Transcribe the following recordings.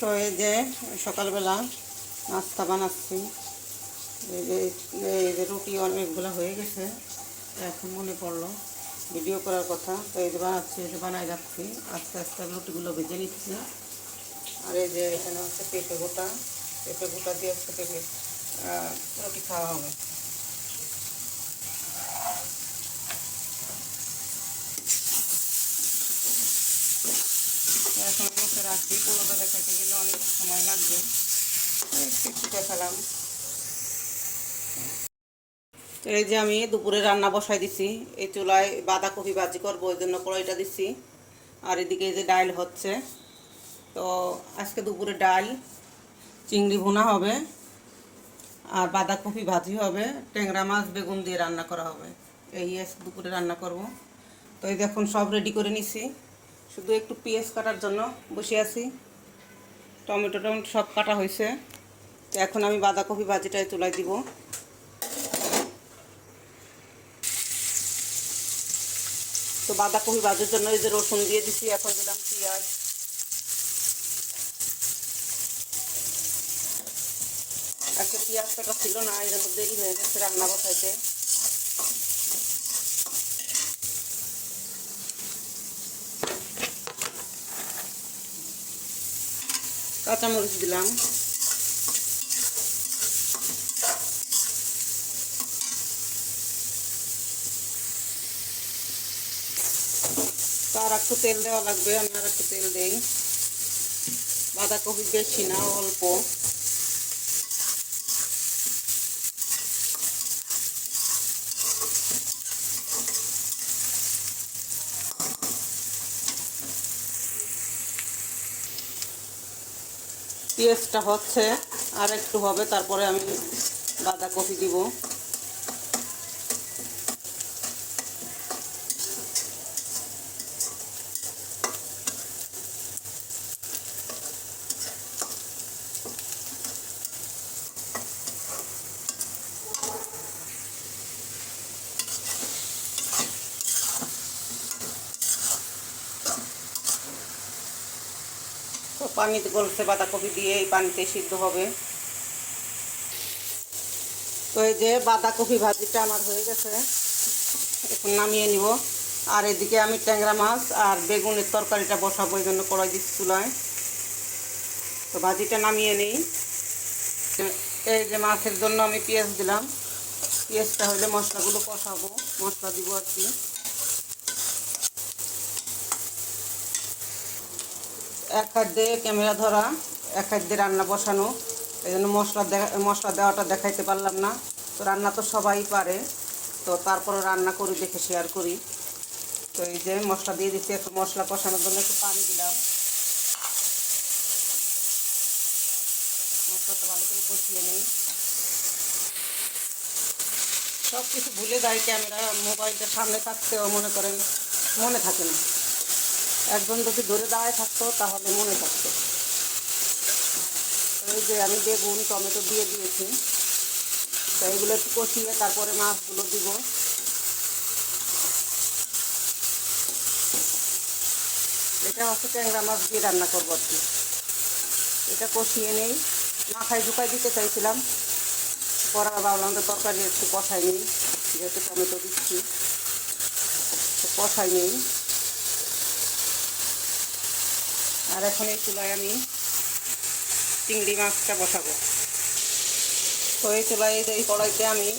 তো এই যে সকালবেলা নাস্তা বানাচ্ছি। এই যে রুটি অনেকগুলো হয়ে গেছে, এখন মনে পড়লো ভিডিও করার কথা। তো এই যে বানাচ্ছি, এই যে বানাই যাচ্ছি, আস্তে আস্তে রুটিগুলো ভেজে নিচ্ছি। আর এই যে এখানে হচ্ছে পেঁপে গোটা দিয়ে হচ্ছে পেঁপে রুটি খাওয়া হবে। এখন বসে রাখছি, পুরোটা দেখাতে গেলে অনেক সময় লাগবে, একটু দেখালাম। এই যে আমি দুপুরে রান্না বসাই দিছি, এই চুলায় বাঁধাকপি ভাজি করবো, ওই জন্য কড়াইটা দিছি। আর এদিকে এই যে ডাল হচ্ছে। তো আজকে দুপুরে ডাল, চিংড়ি ভুনা হবে, আর বাঁধাকপি ভাজি হবে, ট্যাংরা মাছ বেগুন দিয়ে রান্না করা হবে। এই দুপুরে রান্না করব। তো এই দেখুন সব রেডি করে নিছি, শুধু একটু পেঁয়াজ কাটার জন্য বসে আছি। টমেটো সব কাটা হয়েছে। তো এখন আমি বাঁধাকপি ভাজিটাই চুলায় দিব। তো বাঁধাকপি ভাজার জন্য এই যে রসুন দিয়ে দিছি, এখন দিলাম পেঁয়াজ। আজকে পেঁয়াজ কাটা ছিল না, এই জন্য দেরি হয়ে গেছে রান্না বসাইতে। কাঁচামরিচ দিলাম। তো আর একটু তেল দেওয়া লাগবে, আমি আর একটু তেল দিই। বাঁধাকপি বেশি না, অল্প। পেঁয়াজটা হচ্ছে, আর একটু হবে, তারপরে আমি বাঁধাকপি দিব। তো পানিতে গলছে বাঁধাকপি দিয়ে, এই পানিতে সিদ্ধ হবে। তো এই যে বাঁধাকপি ভাজিটা আমার হয়ে গেছে, এখন নামিয়ে নিব। আর এদিকে আমি ট্যাংরা মাছ আর বেগুনের তরকারিটা বসাবো, এই জন্য কড়াই দিচ্ছি চুলায়। তো ভাজিটা নামিয়ে নিই। এই যে মাছের জন্য আমি পেঁয়াজ দিলাম, পেঁয়াজটা হলে মশলাগুলো কষাবো, মশলা দিব আর কি। এক হাত দিয়ে ক্যামেরা ধরা, এক হাত দিয়ে রান্না বসানো, এই জন্য মশলা দেওয়াটা দেখাইতে পারলাম না। তো রান্না তো সবাই পারে, তো তারপরে রান্না করি, দেখে শেয়ার করি। তো এই যে মশলা দিয়ে দিচ্ছি, একটু মশলা কষানোর জন্য একটু পানি দিলাম। মশলাটা ভালো করে কষিয়ে নিই। সব কিছু ভুলে যাই, ক্যামেরা মোবাইলটা সামনে থাকতেও মনে করেন মনে থাকে না। একজন যদি ধরে দাঁড়ায় থাকতো তাহলে মনে থাকতো। এই যে আমি বেগুন টমেটো দিয়ে দিয়েছি। তো এইগুলো একটু কষিয়ে তারপরে মাছগুলো দিব। এটা হচ্ছে ট্যাংরা মাছ দিয়ে রান্না করবো আর কি। এটা কষিয়ে নেই, মাথায় ঢুকাই দিতে চাইছিলাম, পরে ভাবলাম তো তরকারি একটু কষাই নেই, যেহেতু টমেটো দিচ্ছি, তো কষাই নেই। আর এখন এই চুলায় আমি চিংড়ি মাছটা বসাবো। তো এই চুলায় এই কড়াইতে আমি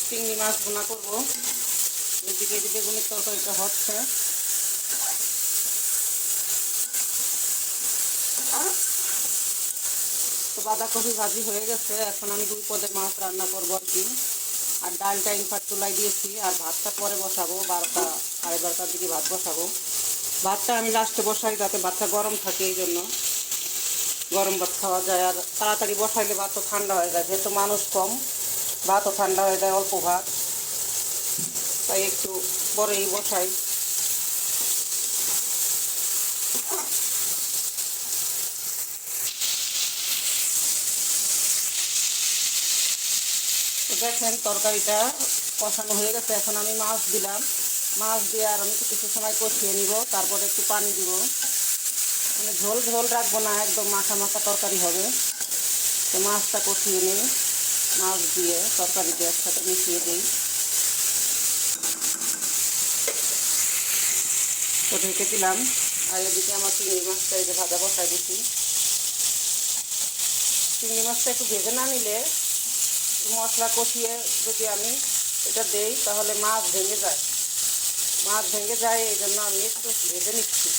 চিংড়ি মাছ ভুনা করবো। এদিকে যে বেগুনের তরকারিটা হচ্ছে। তো বাঁধাকপি ভাজি হয়ে গেছে, এখন আমি 2 পদের মাছ রান্না করবো আর কি। আর ডালটা ইনফ্যাক্ট চুলাই দিয়েছি, আর ভাতটা পরে বসাবো, 12টা সাড়ে 12টার দিকে ভাত বসাবো। ভাতটা আমি লাস্টে বসাই, যাতে ভাতটা গরম থাকে, এই জন্য গরম ভাত খাওয়া যায়। আর তাড়াতাড়ি বসাইলে ভাতও ঠান্ডা হয়ে যায়, যেহেতু মানুষ কম, ভাতও ঠান্ডা হয়ে যায়, অল্প ভাত, তাই একটু পরেই বসাই। তো দেখেন তরকারিটা কষানো হয়ে গেছে, এখন আমি মাছ দিলাম। মাছ দিয়ে আর আমি কিছু সময় কষিয়ে নিব, তারপরে একটু পানি দিব। মানে ঝোল ঝোল রাখবো না, একদম মাখা মাখা তরকারি হবে। তো মাছটা কষিয়ে নিই, মাছ দিয়ে তরকারিতে একসাথে মিশিয়ে দিই। তো ঢেকে দিলাম। আর এদিকে আমার চিংড়ি মাছটা এই যে ভাজা বসাই দিচ্ছি। চিংড়ি মাছটা একটু ভেজে না নিলে, মশলা কষিয়ে যদি আমি এটা দেই তাহলে মাছ ভেঙে যায়। মাছ ভেঙে যায়, এই জন্য আমি একটু ভেজে নিচ্ছি।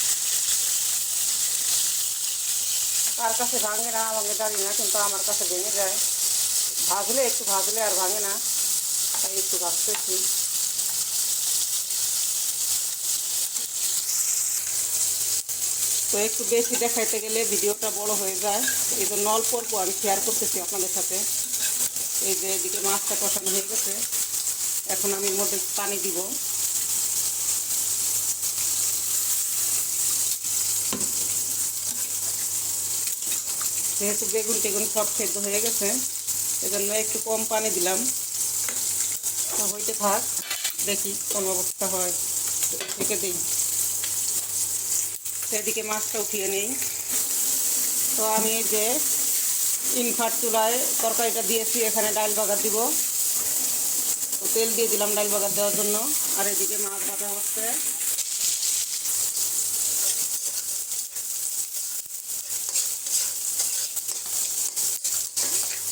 কার কাছে ভাঙে না ভাঙে জানি না, কিন্তু আমার কাছে ভেঙে যায়। একটু ভাজলে আর ভাঙে না, তাই একটু ভাজতেছি। তো একটু বেশি দেখাইতে গেলে ভিডিওটা বড় হয়ে যায়, এই জন্য অল্প অল্প আমি শেয়ার করতেছি আপনাদের সাথে। এই যে এদিকে মাছটা কষানো হয়ে গেছে, এখন আমি এর মধ্যে পানি দিব। যেহেতু বেগুন টেগুন সব সেদ্ধ হয়ে গেছে, এজন্য একটু কম পানি দিলাম। হইতে থাক, দেখি কোন অবস্থা হয়, ঢেকে দিই। সেদিকে মাছটা উঠিয়ে নিই। তো আমি এই যে ইনফ্রাট চুলায় তরকারিটা দিয়েছি, এখানে ডাল বাগার দিব। তো তেল দিয়ে দিলাম ডাল বাগার দেওয়ার জন্য। আর এদিকে মাছ ভাজা হচ্ছে।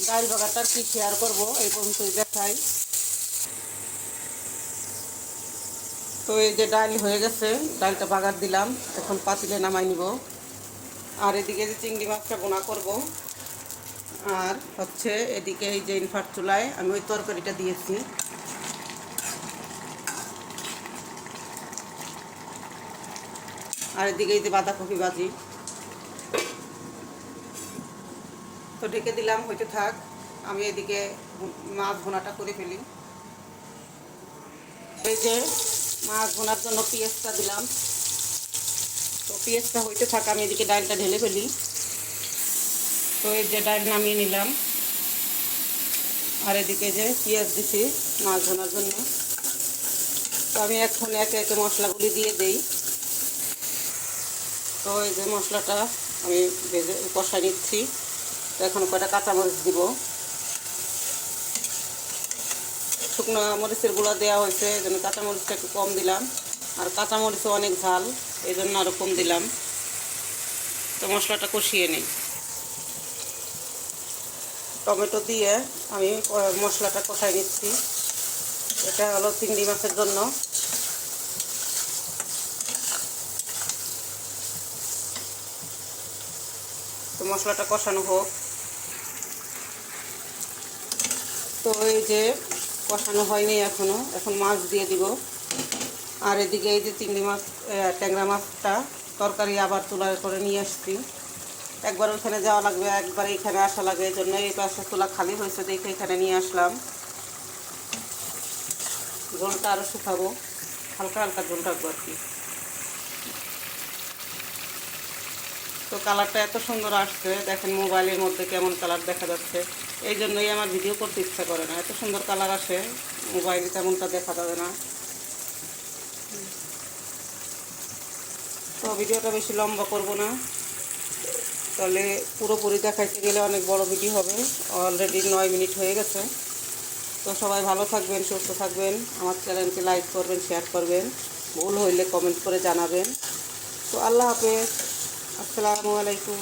ডাল বাগারটা কি শেয়ার করবো, এই পর্যন্তই দেখাই। তো এই যে ডাল হয়ে গেছে, ডালটা বাগার দিলাম, এখন পাতিলে নামাই নিব। আর এদিকে যে চিংড়ি মাছটা বোনা করব। আর হচ্ছে এদিকে এই যে ইনফ্রাট চুলায় আমি ওই তরকারিটা দিয়েছি। আর এদিকে এই যে বাঁধাকপি ভাজি। তো ঢেকে দিলাম, হইতে থাক। আমি এদিকে মাছ ভুনাটা করে ফেলি। এই যে মাছ ভুনার জন্য পেঁয়াজটা দিলাম। তো পেঁয়াজটা হইতে থাক, আমি এদিকে ডালটা ঢেলে ফেলি। তো এই যে ডাল নামিয়ে নিলাম। আর এদিকে যে পেঁয়াজ দিছি মাছ ভুনার জন্য। তো আমি এখন একে একে মশলাগুলি দিয়ে দিই। তো এই যে মশলাটা আমি ভেজে কষাই নিচ্ছি। তো এখন কয়টা কাঁচামরিচ দিব। শুকনো মরিচের গুঁড়া দেওয়া হয়েছে, এই জন্য কাঁচামরিচটা একটু কম দিলাম। আর কাঁচামরিচও অনেক ঝাল, এই জন্য আরও কম দিলাম। তো মশলাটা কষিয়ে নিই। টমেটো দিয়ে আমি মশলাটা কষাই নিচ্ছি। এটা হলো চিংড়ি মাছের জন্য। তো মশলাটা কষানো হোক। তো এই যে কষানো হয়নি এখনও, এখন মাছ দিয়ে দিব। আর এদিকে এই যে চিংড়ি মাছ ট্যাংরা মাছটা তরকারি আবার চুলায় করে নিয়ে আসছি। একবার ওইখানে যাওয়া লাগবে, একবার এইখানে আসা লাগে, এই জন্য এই পাশে চুলা খালি হয়েছে দেখে এখানে নিয়ে আসলাম। ঝোলটা আরও শুকাবো, হালকা হালকা ঝোল রাখবো আর কি। তো কালারটা এত সুন্দর আসছে, দেখেন মোবাইলের মধ্যে কেমন কালার দেখা যাচ্ছে। এই জন্যই আমার ভিডিও করতে ইচ্ছা করে না, এত সুন্দর কালার আসে, মোবাইলে তেমনটা দেখা যাবে না। তো ভিডিওটা বেশি লম্বা করব না, তাহলে পুরোপুরি দেখাইতে গেলে অনেক বড় ভিডিও হবে। অলরেডি 9 মিনিট হয়ে গেছে। তো সবাই ভালো থাকবেন, সুস্থ থাকবেন, আমার চ্যানেলকে লাইক করবেন, শেয়ার করবেন, ভুল হইলে কমেন্ট করে জানাবেন। তো আল্লাহ হাফেজ, আসসালামু আলাইকুম।